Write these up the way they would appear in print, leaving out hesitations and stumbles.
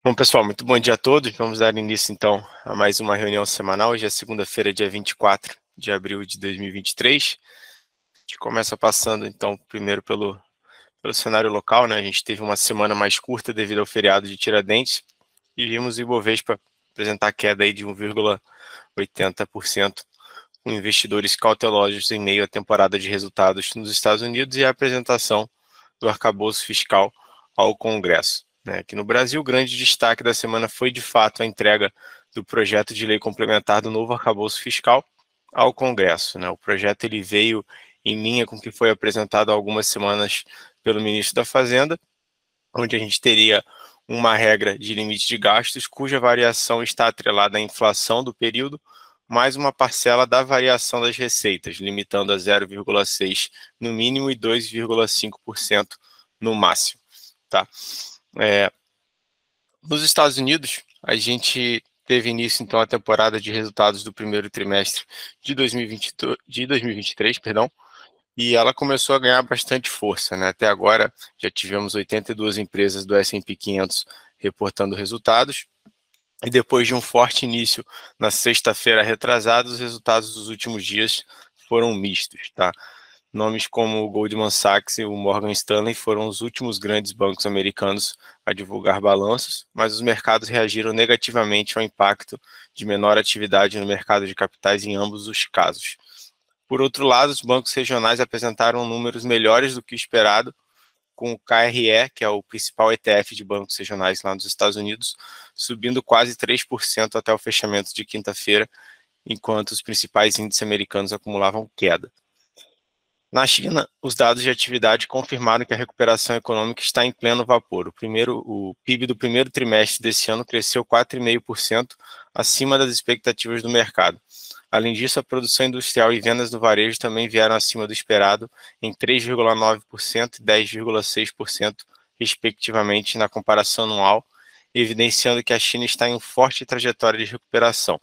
Bom, pessoal, muito bom dia a todos. Vamos dar início, então, a mais uma reunião semanal. Hoje é segunda-feira, dia 24 de abril de 2023. A gente começa passando, então, primeiro pelo cenário local, né? A gente teve uma semana mais curta devido ao feriado de Tiradentes e vimos o Ibovespa apresentar queda aí de 1,80%, com investidores cautelosos em meio à temporada de resultados nos Estados Unidos e a apresentação do arcabouço fiscal ao Congresso. Aqui no Brasil, o grande destaque da semana foi, de fato, a entrega do projeto de lei complementar do novo arcabouço fiscal ao Congresso. O projeto ele veio em linha com o que foi apresentado há algumas semanas pelo ministro da Fazenda, onde a gente teria uma regra de limite de gastos, cuja variação está atrelada à inflação do período, mais uma parcela da variação das receitas, limitando a 0,6% no mínimo e 2,5% no máximo. Tá? Nos Estados Unidos, a gente teve início, então, a temporada de resultados do primeiro trimestre de 2023, perdão, e ela começou a ganhar bastante força, né? Até agora, já tivemos 82 empresas do S&P 500 reportando resultados, e depois de um forte início na sexta-feira retrasada, os resultados dos últimos dias foram mistos, tá? Nomes como o Goldman Sachs e o Morgan Stanley foram os últimos grandes bancos americanos a divulgar balanços, mas os mercados reagiram negativamente ao impacto de menor atividade no mercado de capitais em ambos os casos. Por outro lado, os bancos regionais apresentaram números melhores do que o esperado, com o KRE, que é o principal ETF de bancos regionais lá nos Estados Unidos, subindo quase 3% até o fechamento de quinta-feira, enquanto os principais índices americanos acumulavam queda. Na China, os dados de atividade confirmaram que a recuperação econômica está em pleno vapor. O PIB do primeiro trimestre desse ano cresceu 4,5%, acima das expectativas do mercado. Além disso, a produção industrial e vendas do varejo também vieram acima do esperado, em 3,9% e 10,6%, respectivamente, na comparação anual, evidenciando que a China está em forte trajetória de recuperação.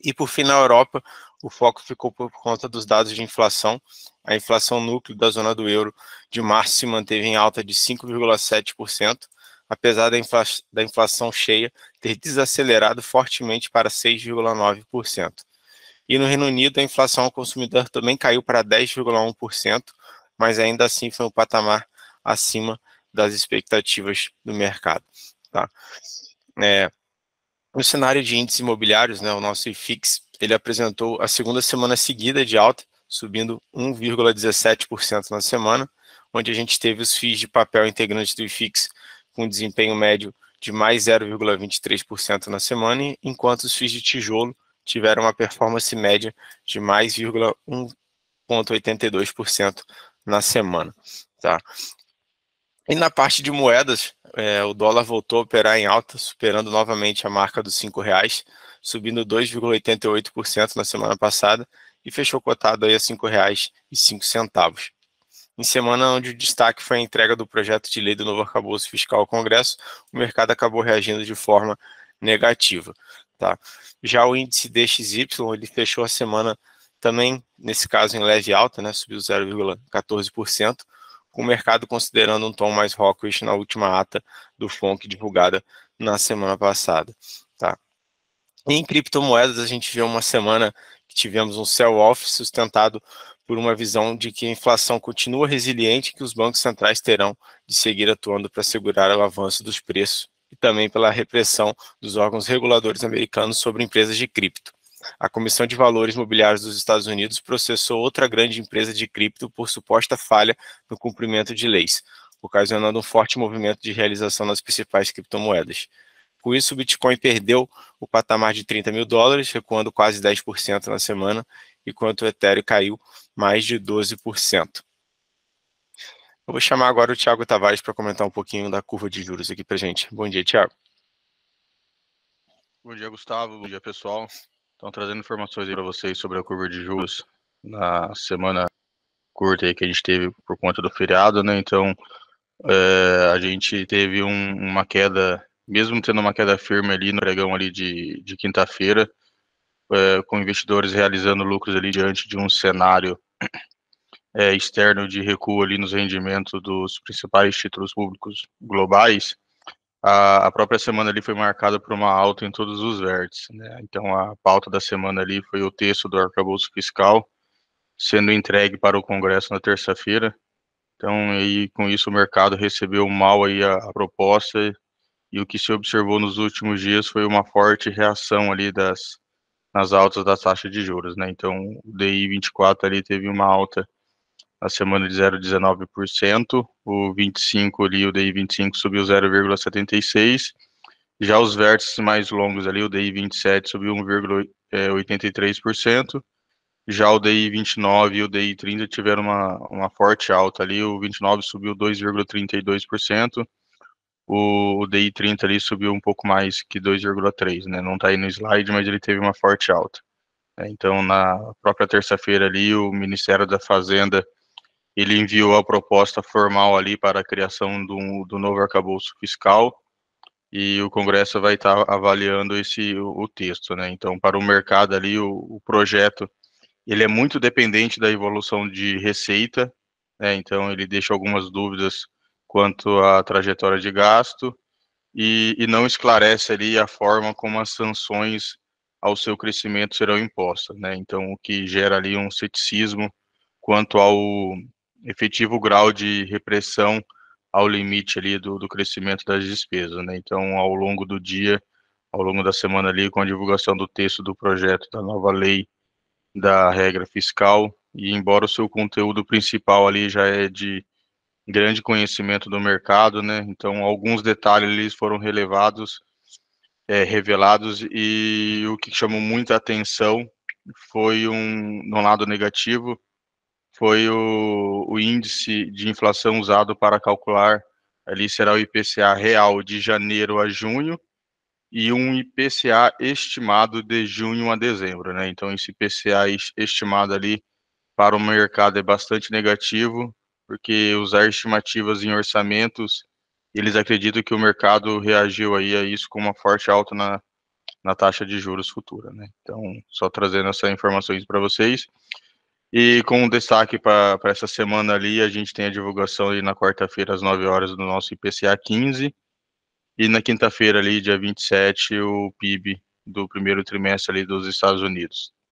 E, por fim, na Europa, o foco ficou por conta dos dados de inflação. A inflação núcleo da zona do euro de março se manteve em alta de 5,7%, apesar da inflação cheia ter desacelerado fortemente para 6,9%. E no Reino Unido, a inflação ao consumidor também caiu para 10,1%, mas ainda assim foi um patamar acima das expectativas do mercado. Tá? No cenário de índices imobiliários, o nosso IFIX, ele apresentou a segunda semana seguida de alta, subindo 1,17% na semana, onde a gente teve os FIIs de papel integrantes do IFIX com desempenho médio de mais 0,23% na semana, enquanto os FIIs de tijolo tiveram uma performance média de mais 1,82% na semana. Tá? E na parte de moedas, o dólar voltou a operar em alta, superando novamente a marca dos R$5, subindo 2,88% na semana passada e fechou cotado aí a R$5,05. Em semana onde o destaque foi a entrega do projeto de lei do novo arcabouço fiscal ao Congresso, o mercado acabou reagindo de forma negativa. Tá? Já o índice DXY, ele fechou a semana também, nesse caso, em leve alta, subiu 0,14%, com o mercado considerando um tom mais hawkish na última ata do FONC divulgada na semana passada. Tá? Em criptomoedas, a gente viu uma semana que tivemos um sell-off sustentado por uma visão de que a inflação continua resiliente e que os bancos centrais terão de seguir atuando para segurar o avanço dos preços e também pela repressão dos órgãos reguladores americanos sobre empresas de cripto. A Comissão de Valores Mobiliários dos Estados Unidos processou outra grande empresa de cripto por suposta falha no cumprimento de leis, ocasionando um forte movimento de realização nas principais criptomoedas. Com isso, o Bitcoin perdeu o patamar de $30 mil, recuando quase 10% na semana, enquanto o Ethereum caiu mais de 12%. Eu vou chamar agora o Thiago Tavares para comentar um pouquinho da curva de juros aqui para a gente. Bom dia, Thiago. Bom dia, Gustavo. Bom dia, pessoal. Estão trazendo informações aí para vocês sobre a curva de juros na semana curta aí que a gente teve por conta do feriado, né? Então, a gente teve uma queda, mesmo tendo uma queda firme ali no pregão ali de quinta-feira, com investidores realizando lucros ali diante de um cenário externo de recuo ali nos rendimentos dos principais títulos públicos globais. a própria semana ali foi marcada por uma alta em todos os vértices, né? Então, a pauta da semana ali foi o texto do arcabouço fiscal sendo entregue para o Congresso na terça-feira. Então, aí, com isso, o mercado recebeu mal aí a proposta, e o que se observou nos últimos dias foi uma forte reação ali nas altas da taxa de juros, né? Então, o DI 24 ali teve uma alta na semana de 0,19%, o 25 ali, o DI 25 subiu 0,76%, já os vértices mais longos ali, o DI 27 subiu 1,83%, já o DI 29 e o DI 30 tiveram uma forte alta ali, o 29 subiu 2,32%, o DI 30 ali subiu um pouco mais que 2,3%, né? Não está aí no slide, mas ele teve uma forte alta. Então, na própria terça-feira ali, o Ministério da Fazenda, ele enviou a proposta formal ali para a criação do novo arcabouço fiscal, e o Congresso vai estar avaliando o texto, né? Então, para o mercado ali, o projeto, ele é muito dependente da evolução de receita, né? Então, ele deixa algumas dúvidas quanto à trajetória de gasto, e não esclarece ali a forma como as sanções ao seu crescimento serão impostas, né? Então, o que gera ali um ceticismo quanto ao efetivo grau de repressão ao limite ali do crescimento das despesas, né? Então, ao longo do dia, ao longo da semana ali, com a divulgação do texto do projeto da nova lei da regra fiscal, e embora o seu conteúdo principal ali já é de grande conhecimento do mercado, né? Então, alguns detalhes eles foram revelados, e o que chamou muita atenção foi no lado negativo, foi o índice de inflação usado para calcular, ali será o IPCA real de janeiro a junho, e um IPCA estimado de junho a dezembro, né? Então, esse IPCA estimado ali para o mercado é bastante negativo, porque usar estimativas em orçamentos, eles acreditam que o mercado reagiu aí a isso com uma forte alta na taxa de juros futura, né? Então, só trazendo essas informações para vocês. E com um destaque para essa semana ali, a gente tem a divulgação ali na quarta-feira, às 9 horas, do nosso IPCA 15, e na quinta-feira ali, dia 27, o PIB do primeiro trimestre ali dos Estados Unidos.